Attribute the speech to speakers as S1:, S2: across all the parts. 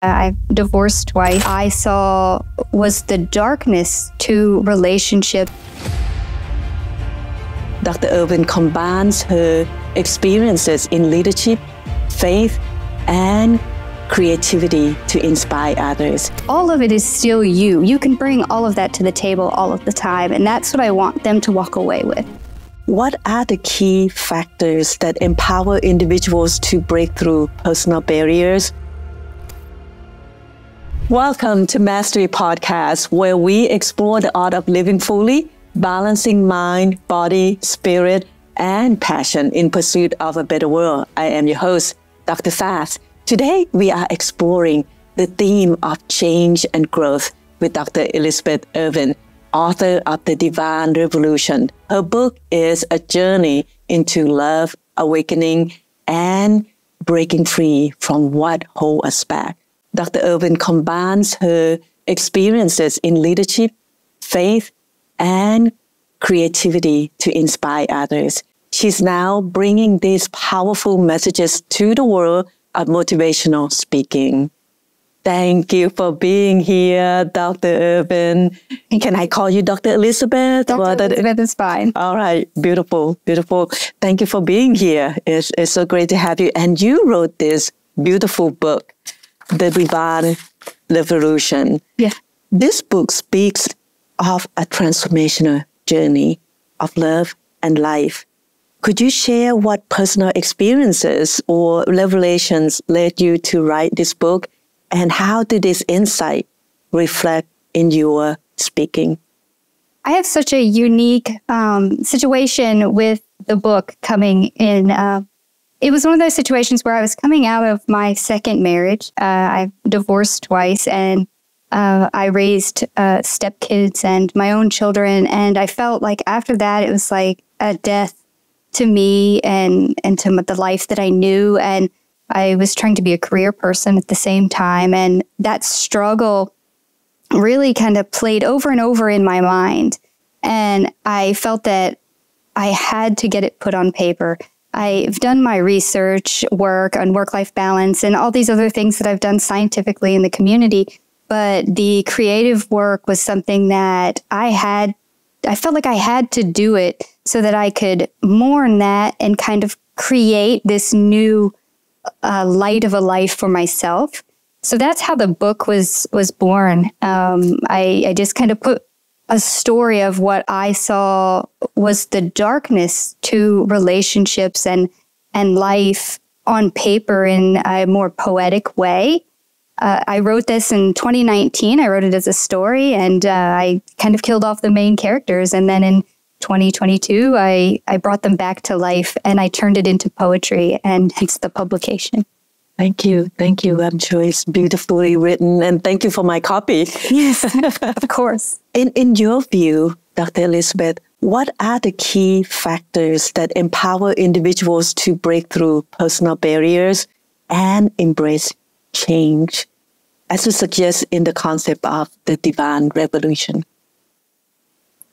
S1: I've divorced twice. I saw was the darkness to relationship.
S2: Dr. Ervin combines her experiences in leadership, faith, and creativity to inspire others.
S1: All of it is still you. You can bring all of that to the table all of the time, and that's what I want them to walk away with.
S2: What are the key factors that empower individuals to break through personal barriers? Welcome to Mastery Podcast, where we explore the art of living fully, balancing mind, body, spirit, and passion in pursuit of a better world. I am your host, Dr. Fast. Today, we are exploring the theme of change and growth with Dr. Elizabeth Ervin, author of The Divine Revolution. Her book is a journey into love, awakening, and breaking free from what holds us back. Dr. Ervin combines her experiences in leadership, faith, and creativity to inspire others. She's now bringing these powerful messages to the world of motivational speaking. Thank you for being here, Dr. Ervin. Can I call you Dr. Elizabeth?
S1: Dr. Elizabeth is fine.
S2: All right. Beautiful, beautiful. Thank you for being here. It's so great to have you. And you wrote this beautiful book, The Divine Revolution.
S1: Yeah.
S2: This book speaks of a transformational journey of love and life. Could you share what personal experiences or revelations led you to write this book, and how did this insight reflect in your speaking?
S1: I have such a unique situation with the book coming in. It was one of those situations where I was coming out of my second marriage. I've divorced twice, and I raised stepkids and my own children. And I felt like after that, it was like a death to me and to the life that I knew. And I was trying to be a career person at the same time. And that struggle really kind of played over and over in my mind. And I felt that I had to get it put on paper. I've done my research work on work-life balance and all these other things that I've done scientifically in the community. But the creative work was something that I felt like I had to do it so that I could mourn that and kind of create this new light of a life for myself. So that's how the book was born. I just kind of put a story of what I saw was the darkness to relationships and life on paper in a more poetic way. I wrote this in 2019. I wrote it as a story, and I kind of killed off the main characters. And then in 2022, I brought them back to life, and I turned it into poetry, and hence the publication.
S2: Thank you. Thank you. I'm sure it's beautifully written, and thank you for my copy.
S1: Yes, of course.
S2: In your view, Dr. Elizabeth, what are the key factors that empower individuals to break through personal barriers and embrace change, as you suggest in the concept of the divine revolution?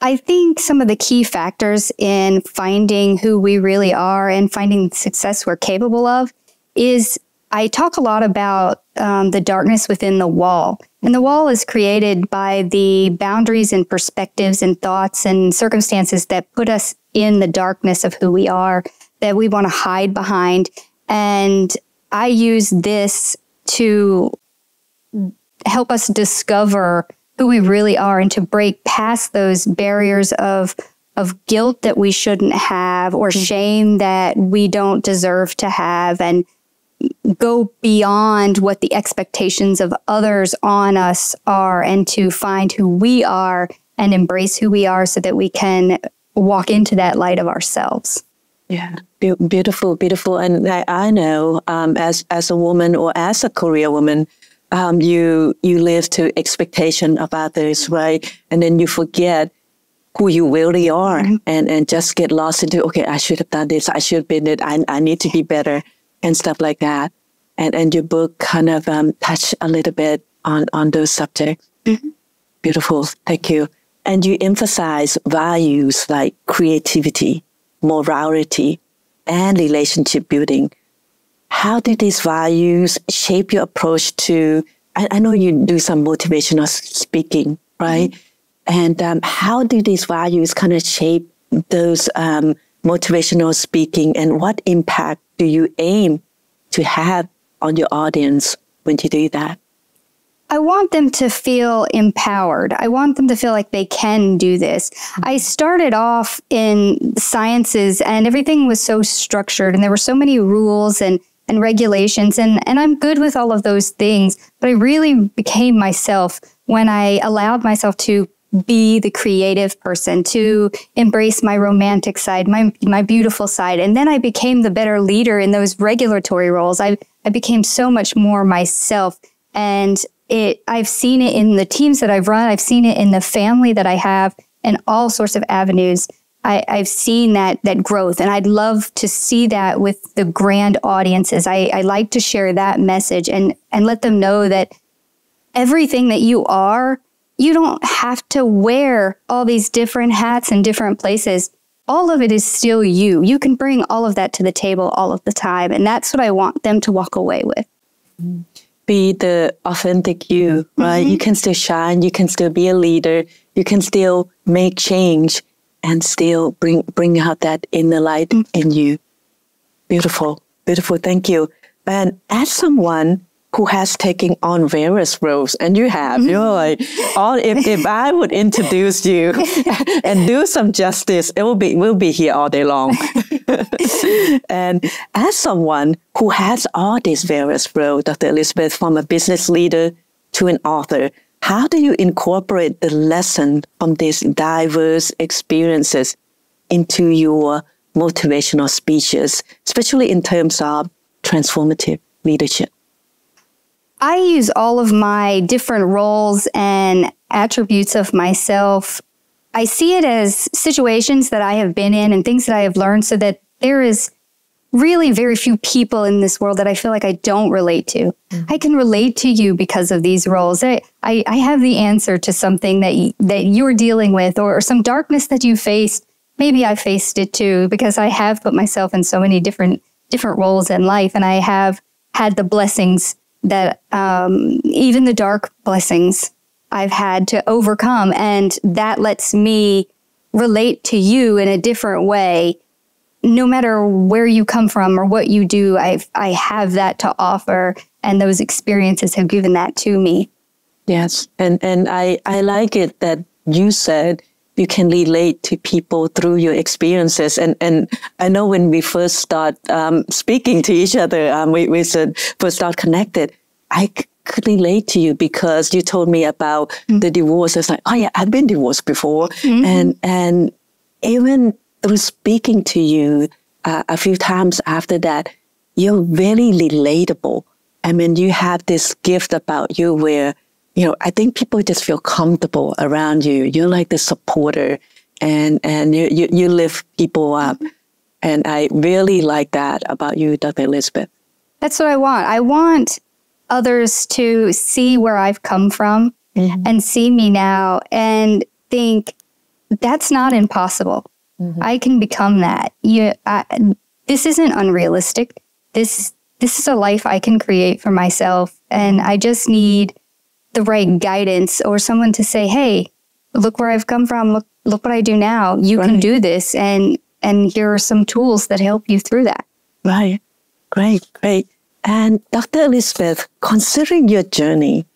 S1: I think some of the key factors in finding who we really are and finding the success we're capable of is I talk a lot about the darkness within the wall. And the wall is created by the boundaries and perspectives and thoughts and circumstances that put us in the darkness of who we are, that we want to hide behind. And I use this to help us discover who we really are and to break past those barriers of guilt that we shouldn't have or shame that we don't deserve to have, and go beyond what the expectations of others on us are, and to find who we are and embrace who we are so that we can walk into that light of ourselves.
S2: Yeah, beautiful, beautiful. And I know as a woman or as a career woman, you live to expectation of others, right? And then you forget who you really are, and just get lost into, okay, I should have done this, I should have been it, I need to be better, and stuff like that. And your book kind of touched a little bit on those subjects. Beautiful, thank you. And you emphasize values like creativity, morality, and relationship building. how did these values shape your approach to, I know you do some motivational speaking, right? Mm-hmm. And how do these values kind of shape those motivational speaking, and what impact do you aim to have on your audience when you do that?
S1: I want them to feel empowered. I want them to feel like they can do this. I started off in sciences and everything was so structured and there were so many rules and regulations, and I'm good with all of those things, but I really became myself when I allowed myself to be the creative person, to embrace my romantic side, my beautiful side. And then I became the better leader in those regulatory roles. I became so much more myself. And I've seen it in the teams that I've run. I've seen it in the family that I have, and all sorts of avenues. I've seen that growth, and I'd love to see that with the grand audiences. I like to share that message and let them know that everything that you are, you don't have to wear all these different hats in different places. All of it is still you. You can bring all of that to the table all of the time. And that's what I want them to walk away with.
S2: Be the authentic you, right? Mm-hmm. You can still shine. You can still be a leader. You can still make change and still bring out that inner light in you. Beautiful. Beautiful. Thank you. And as someone who has taken on various roles, and you have, you're like, if I would introduce you and do some justice, we'll be here all day long. And as someone who has all these various roles, Dr. Elizabeth, from a business leader to an author, how do you incorporate the lesson from these diverse experiences into your motivational speeches, especially in terms of transformative leadership?
S1: I use all of my different roles and attributes of myself. I see it as situations that I have been in and things that I have learned, so that there is really very few people in this world that I feel like I don't relate to. Mm-hmm. I can relate to you because of these roles. I have the answer to something that you're dealing with, or some darkness that you faced. Maybe I faced it too, because I have put myself in so many different roles in life, and I have had the blessings that even the dark blessings I've had to overcome. And that lets me relate to you in a different way. No matter where you come from or what you do, I have that to offer. And those experiences have given that to me.
S2: Yes. And I like it that you said you can relate to people through your experiences. And I know when we first start speaking to each other, we said first start connected, I could relate to you because you told me about the divorce. It's like, oh yeah, I've been divorced before. Mm-hmm. And even through speaking to you a few times after that, you're very relatable. I mean, you have this gift about you where, I think people just feel comfortable around you. You're like the supporter, and you lift people up. And I really like that about you, Dr. Elizabeth.
S1: That's what I want. I want others to see where I've come from and see me now and think that's not impossible. Mm-hmm. I can become that. This isn't unrealistic. This is a life I can create for myself. And I just need the right guidance or someone to say, hey, look where I've come from. Look what I do now. You can do this. And here are some tools that help you through that.
S2: Right. Great. And Dr. Elizabeth, considering your journey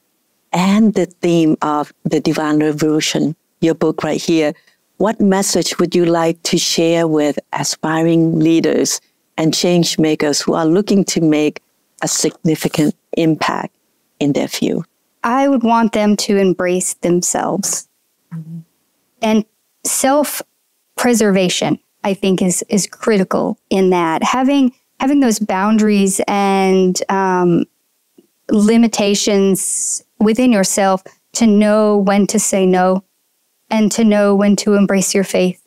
S2: and the theme of the Divine Revolution, your book right here, what message would you like to share with aspiring leaders and change makers who are looking to make a significant impact in their field?
S1: I would want them to embrace themselves. Mm-hmm. And self-preservation, I think, is critical in that. Having those boundaries and limitations within yourself to know when to say no and to know when to embrace your faith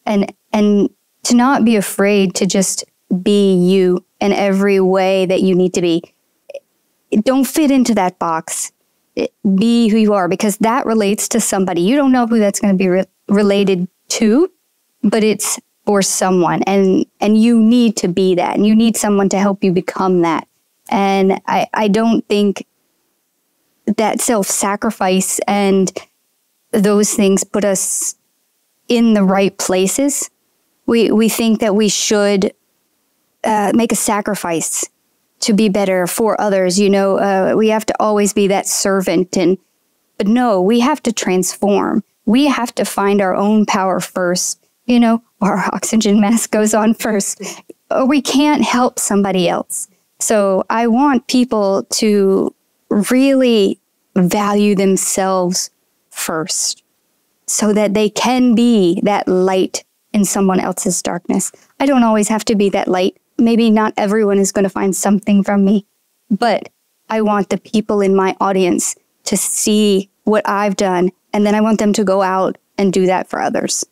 S1: and to not be afraid to just be you in every way that you need to be. Don't fit into that box. Be who you are, because that relates to somebody. You don't know who that's going to be related to, but it's for someone, and you need to be that, and you need someone to help you become that. And I don't think that self-sacrifice and those things put us in the right places. We think that we should make a sacrifice to be better for others. You know, we have to always be that servant, but no, we have to transform. We have to find our own power first. You know, our oxygen mask goes on first, or we can't help somebody else. So I want people to really value themselves first so that they can be that light in someone else's darkness. I don't always have to be that light. Maybe not everyone is going to find something from me, but I want the people in my audience to see what I've done, and then I want them to go out and do that for others.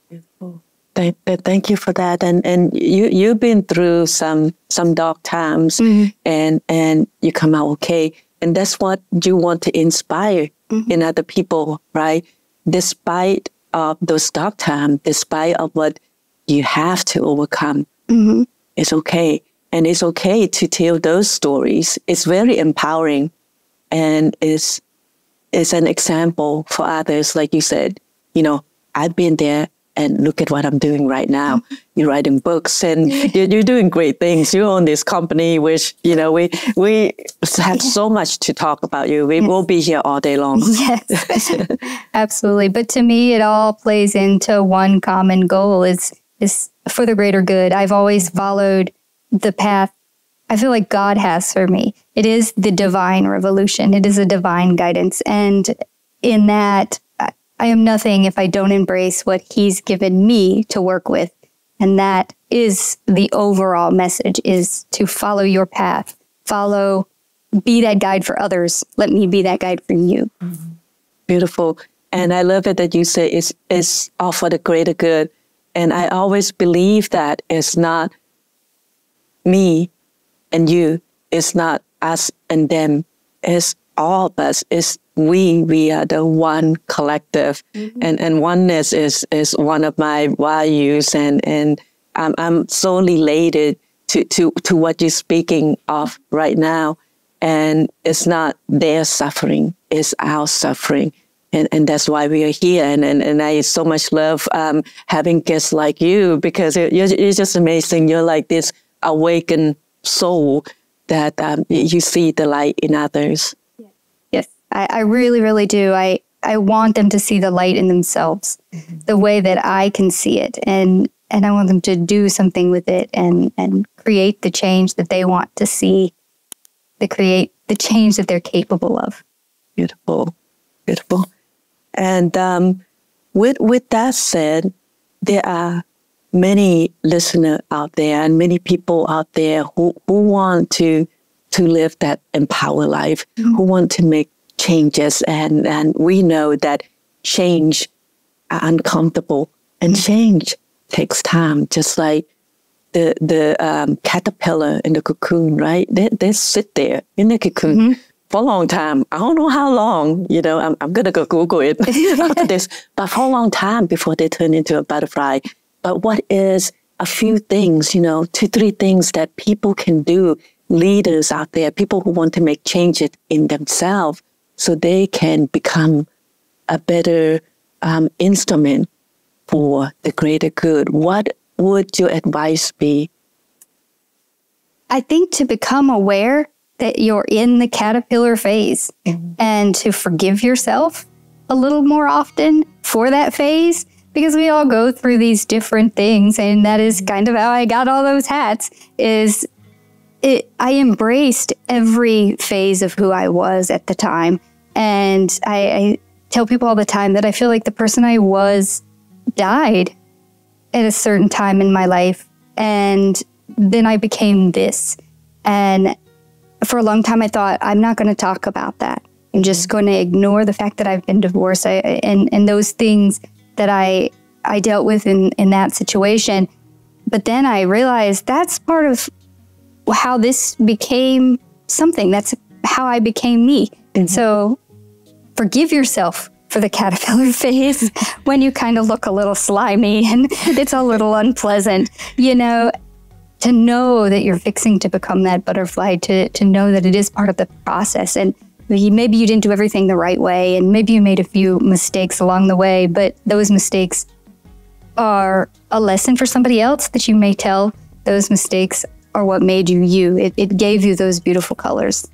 S2: Beautiful. Thank you for that. And you've been through some dark times, and you come out okay. And that's what you want to inspire in other people, right? Despite of those dark times, despite of what you have to overcome, it's okay. And it's okay to tell those stories. It's very empowering, and it's an example for others. Like you said, you know, I've been there, and look at what I'm doing right now. You're writing books, and you're doing great things. You own this company, which, you know, we have so much to talk about you. We will be here all day long.
S1: Yes, absolutely. But to me, it all plays into one common goal, is for the greater good. I've always followed the path I feel like God has for me. It is the divine revolution. It is a divine guidance. And in that, I am nothing if I don't embrace what He's given me to work with. And that is the overall message, is to follow your path. Be that guide for others. Let me be that guide for you.
S2: Beautiful. And I love it that you say it's all for the greater good. And I always believe that it's not me and you. It's not us and them. It's all of us. It's we are the one collective. And oneness is one of my values. And I'm so elated to what you're speaking of right now. And it's not their suffering, it's our suffering. And that's why we are here. And I so much love having guests like you, because you're just amazing. You're like this awakened soul that you see the light in others.
S1: Yes, I really, really do. I want them to see the light in themselves, the way that I can see it. And I want them to do something with it and create the change that they want to see, to create the change that they're capable of.
S2: Beautiful, beautiful. And with that said, there are many listeners out there and many people out there who want to live that empowered life, who want to make changes. And we know that change are uncomfortable, and change takes time, just like the caterpillar in the cocoon, right? They sit there in the cocoon for a long time. I don't know how long, you know, I'm going to go Google it after this, but for a long time before they turn into a butterfly. But what is a few things, 2-3 things that people can do, leaders out there, people who want to make changes in themselves so they can become a better instrument for the greater good? What would your advice be?
S1: I think to become aware that you're in the caterpillar phase and to forgive yourself a little more often for that phase, because we all go through these different things. And that is kind of how I got all those hats. I embraced every phase of who I was at the time. And I tell people all the time that I feel like the person I was died at a certain time in my life. And then I became this. And for a long time, I thought, I'm not going to talk about that. I'm just going to ignore the fact that I've been divorced and those things that I dealt with in that situation. But then I realized that's part of how this became something. That's how I became me. So forgive yourself for the caterpillar phase when you kind of look a little slimy and it's a little unpleasant, you know, to know that you're fixing to become that butterfly, to know that it is part of the process. And maybe you didn't do everything the right way, and maybe you made a few mistakes along the way, but those mistakes are a lesson for somebody else that you may tell. Those mistakes are what made you you. It gave you those beautiful colors.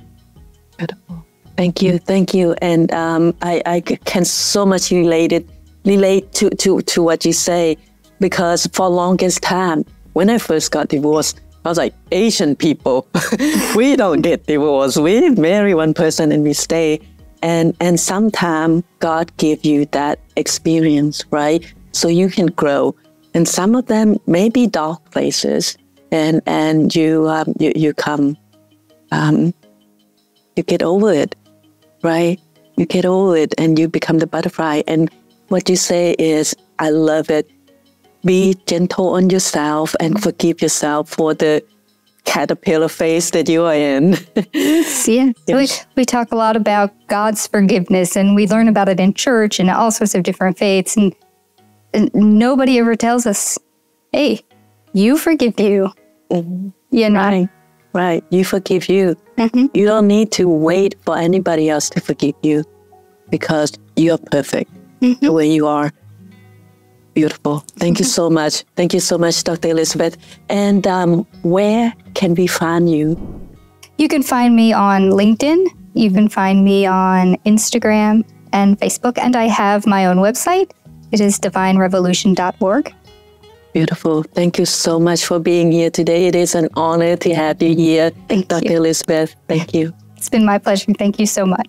S2: Beautiful. Thank you. Thank you. And I can so much relate to what you say, because for longest time, when I first got divorced, I was like, Asian people, we don't get divorced. We marry one person and we stay. And sometimes God give you that experience, right? So you can grow. And some of them may be dark places, and you come, you get over it, right? You get over it and you become the butterfly. And what you say is, I love it. Be gentle on yourself and forgive yourself for the caterpillar phase that you are in.
S1: Yeah. Yes. We talk a lot about God's forgiveness, and we learn about it in church and all sorts of different faiths. And nobody ever tells us, hey, you forgive you.
S2: Mm-hmm.
S1: You know?
S2: Right. You forgive you.
S1: Mm-hmm.
S2: You don't need to wait for anybody else to forgive you, because you're perfect the way you are. Beautiful. Thank you so much. Thank you so much, Dr. Elizabeth. And where can we find you?
S1: You can find me on LinkedIn. You can find me on Instagram and Facebook. And I have my own website. It is divinerevolution.org.
S2: Beautiful. Thank you so much for being here today. It is an honor to have you here,
S1: Thank
S2: Dr.
S1: you.
S2: Elizabeth. Thank you.
S1: It's been my pleasure. Thank you so much.